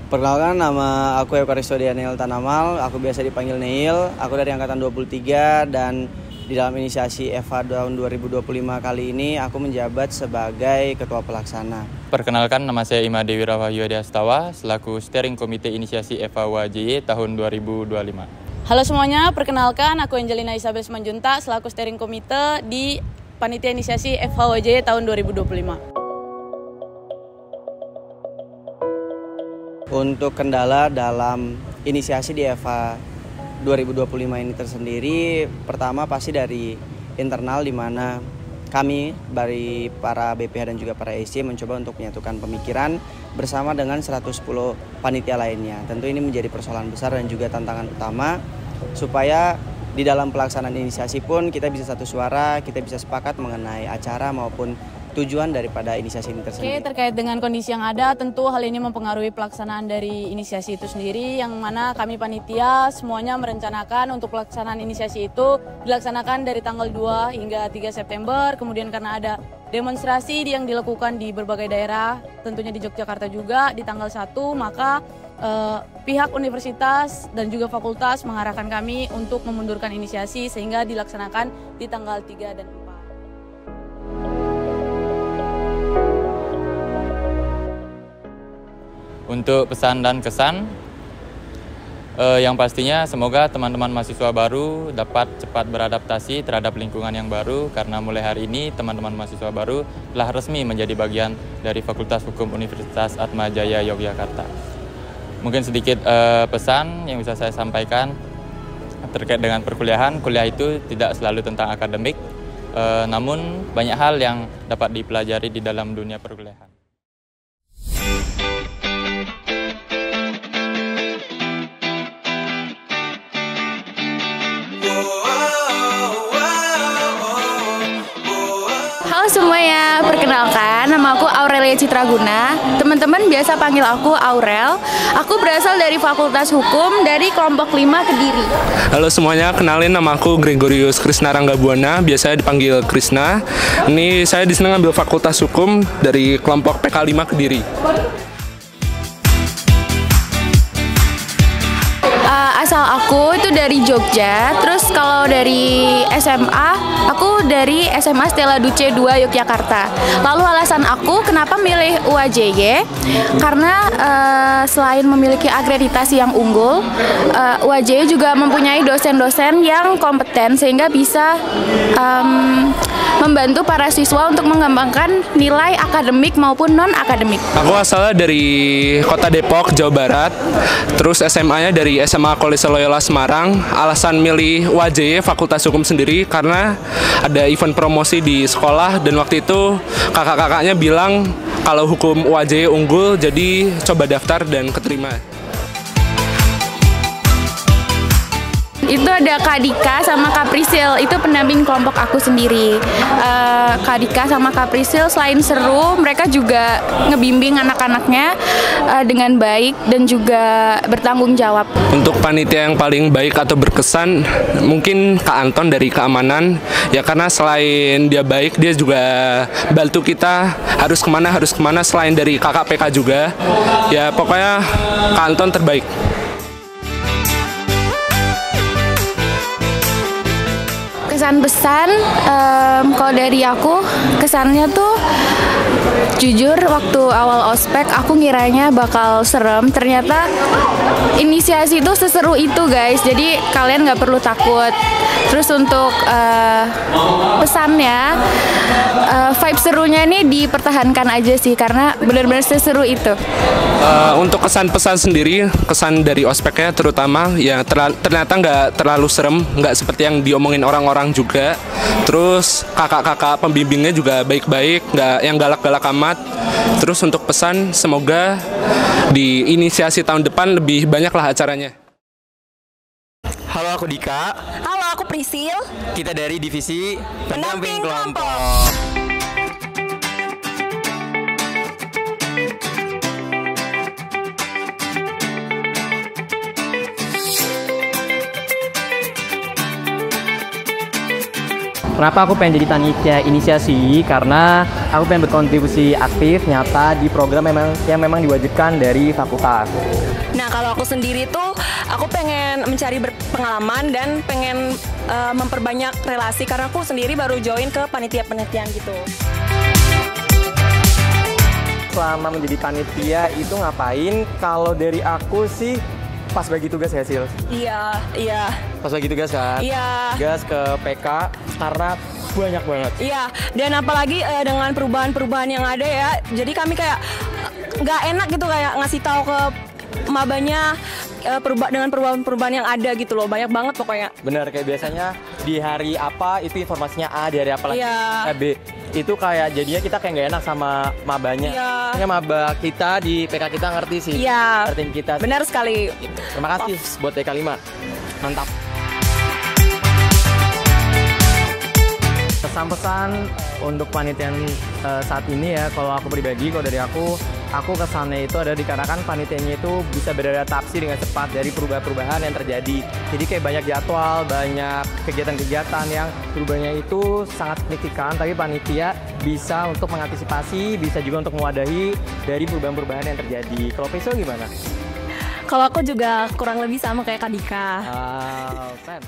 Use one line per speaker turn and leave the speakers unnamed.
Perkenalkan, nama aku Evaristo Daniel Tanamal, aku biasa dipanggil Neil, aku dari angkatan 23 dan di dalam inisiasi EVA tahun 2025 kali ini aku menjabat sebagai Ketua Pelaksana.
Perkenalkan, nama saya Ima Dewi Rahwayu Astawa, selaku Steering Komite Inisiasi EVA UAJY tahun 2025.
Halo semuanya, perkenalkan aku Angelina Isabel Simanjuntak, selaku Steering Komite di Panitia Inisiasi EVA UAJY tahun 2025.
Untuk kendala dalam inisiasi di EVA 2025 ini tersendiri, pertama pasti dari internal, di mana kami dari para BPH dan juga para EC mencoba untuk menyatukan pemikiran bersama dengan 110 panitia lainnya. Tentu ini menjadi persoalan besar dan juga tantangan utama supaya di dalam pelaksanaan inisiasi pun kita bisa satu suara, kita bisa sepakat mengenai acara maupun tujuan daripada inisiasi ini tersendiri.
Oke, terkait dengan kondisi yang ada, tentu hal ini mempengaruhi pelaksanaan dari inisiasi itu sendiri, yang mana kami panitia semuanya merencanakan untuk pelaksanaan inisiasi itu dilaksanakan dari tanggal 2 hingga 3 September, kemudian karena ada demonstrasi yang dilakukan di berbagai daerah, tentunya di Yogyakarta juga di tanggal 1, maka pihak universitas dan juga fakultas mengarahkan kami untuk memundurkan inisiasi sehingga dilaksanakan di tanggal 3 dan 4.
Untuk pesan dan kesan, yang pastinya semoga teman-teman mahasiswa baru dapat cepat beradaptasi terhadap lingkungan yang baru, karena mulai hari ini teman-teman mahasiswa baru telah resmi menjadi bagian dari Fakultas Hukum Universitas Atmajaya Yogyakarta. Mungkin sedikit pesan yang bisa saya sampaikan terkait dengan perkuliahan. Kuliah itu tidak selalu tentang akademik, namun banyak hal yang dapat dipelajari di dalam dunia perkuliahan.
Halo semuanya, perkenalkan nama aku Aurelia Citraguna. Teman-teman biasa panggil aku Aurel. Aku berasal dari Fakultas Hukum dari kelompok 5 Kediri.
Halo semuanya, kenalin nama aku Gregorius Krisna Ranggabuana, biasa dipanggil Krisna. Ini saya di sini ngambil Fakultas Hukum dari kelompok PK 5 Kediri.
Asal aku itu dari Jogja. Terus kalau dari SMA, aku dari SMA Stella Duce 2 Yogyakarta. Lalu alasan aku kenapa milih UAJY, karena selain memiliki akreditasi yang unggul, UAJY juga mempunyai dosen-dosen yang kompeten sehingga bisa membantu para siswa untuk mengembangkan nilai akademik maupun non-akademik.
Aku asalnya dari Kota Depok, Jawa Barat. Terus SMA-nya dari SMA Kolese Loyola Semarang. Alasan milih UAJY Fakultas Hukum sendiri karena ada event promosi di sekolah, dan waktu itu kakak-kakaknya bilang kalau hukum UAJY unggul, jadi coba daftar dan keterima.
Itu ada Kak Dika sama Kak Prisil, itu pendamping kelompok aku sendiri. Kak Dika sama Kak Prisil selain seru, mereka juga ngebimbing anak-anaknya dengan baik dan juga bertanggung jawab.
Untuk panitia yang paling baik atau berkesan, mungkin Kak Anton dari keamanan, ya karena selain dia baik, dia juga bantu kita harus kemana, selain dari KKPK juga. Ya pokoknya Kak Anton terbaik.
Kesan-pesan, kalau dari aku, kesannya tuh jujur waktu awal ospek aku ngiranya bakal serem, ternyata inisiasi itu seseru itu guys, jadi kalian nggak perlu takut. Terus untuk pesannya, vibe serunya ini dipertahankan aja sih, karena benar-benar seseru itu.
Untuk kesan-pesan sendiri, kesan dari ospeknya terutama ya ternyata nggak terlalu serem, nggak seperti yang diomongin orang-orang juga. Terus kakak-kakak pembimbingnya juga baik-baik, nggak yang galak-galak amat. Terus untuk pesan, semoga di inisiasi tahun depan lebih banyaklah acaranya.
Halo, aku Dika.
Halo, aku Prisil.
Kita dari divisi pendamping kelompok.
Kenapa aku pengen jadi panitia inisiasi? Karena aku pengen berkontribusi aktif nyata di program yang memang diwajibkan dari fakultas.
Nah, kalau aku sendiri tuh aku pengen mencari pengalaman dan pengen memperbanyak relasi karena aku sendiri baru join ke panitia-panitiaan gitu.
Selama menjadi panitia itu ngapain? Kalau dari aku sih pas bagi tugas ya, Sil?
Iya.
Pas bagi tugas kan?
Iya.
Tugas ke PK karena banyak banget.
Iya, dan apalagi dengan perubahan-perubahan yang ada ya, jadi kami kayak nggak enak gitu kayak ngasih tahu ke mabanya dengan perubahan-perubahan yang ada gitu loh, banyak banget pokoknya.
Bener, kayak biasanya di hari apa itu informasinya A, di hari apa lagi B. Itu kayak jadinya kita kayak nggak enak sama mabanya.
Iya.
Maba kita di PK kita ngerti sih.
Iya.
Ngertiin kita.
Benar sekali.
Terima kasih buat TK 5. Mantap. Pesan-pesan untuk panitiaan saat ini ya, kalau aku pribadi, kalau dari aku kesannya itu ada dikarenakan panitianya itu bisa beradaptasi dengan cepat dari perubahan-perubahan yang terjadi. Jadi kayak banyak jadwal, banyak kegiatan-kegiatan yang perubahannya itu sangat signifikan, tapi panitia bisa untuk mengantisipasi, bisa juga untuk mewadahi dari perubahan-perubahan yang terjadi. Kalau Peso gimana?
Kalau aku juga kurang lebih sama kayak Kak Dika.
Sam.